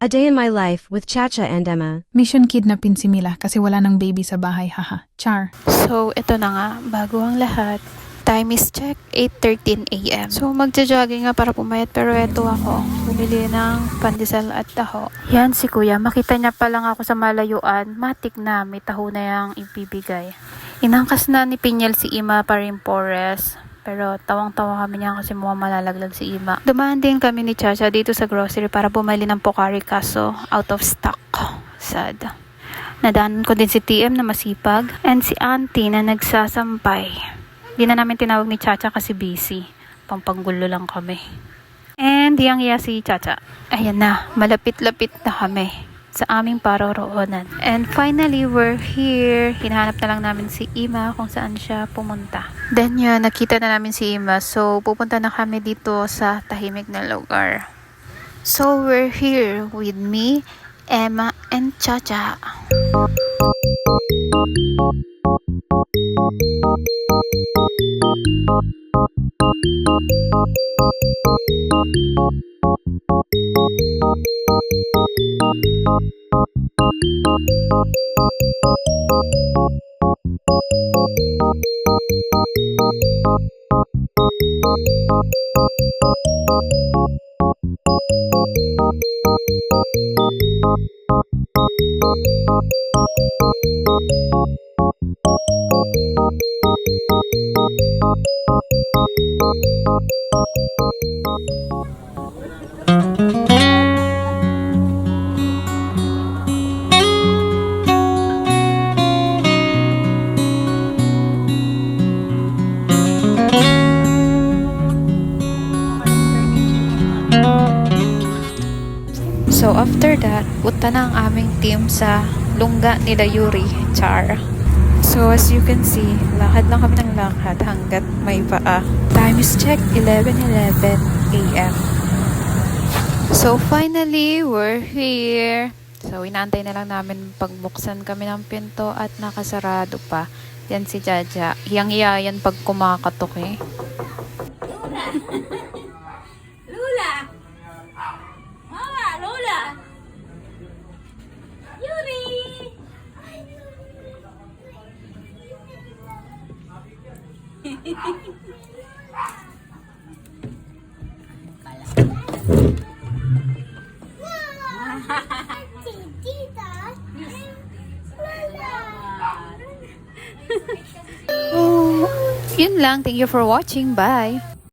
A day in my life with Chacha and Emma. Mission kidnapin si Mila kasi wala nang baby sa bahay, haha. Char. So, ito na nga, bago ang lahat. Time is check, 8:13 a.m. So, magja-jogging nga para pumayat, pero ito ako, bumili ng pandesal at taho. Yan si kuya, makita niya pa lang ako sa malayuan, matik na, may taho na yung ibibigay. Inangkas na ni Pinyel si Ima pa rin Pores. Pero tawang-tawa kami niya kasi mukhang malalaglag si Ima. Dumaan din kami ni Chacha dito sa grocery para bumili ng Pocari kaso out of stock. Sad. Nadaanan ko din si TM na masipag and si Auntie na nagsasampay. Di na namin tinawag ni Chacha kasi busy. Pampanggulo lang kami. And hiyang-hiya si Chacha. Ayan na, malapit-lapit na kami sa aming paroroonan. And finally, we're here. Hinahanap na lang namin si Ima kung saan siya pumunta. Then yun, nakita na namin si Ima. So, pupunta na kami dito sa tahimik na lugar. So, we're here with me, Emma, and Chacha. So after that, punta na ang aming team sa lungga nila Yuri, Char. So as you can see, lakad lang kami ng lakad hanggat may paa. Time is check, 11:11 a.m. So finally, we're here. So inaantay na lang namin pagbuksan kami ng pinto at nakasarado pa. Yan si Jaja. Hiyang-hiya yan pag kumakatok eh. Oh, yun lang. Thank you for watching. Bye!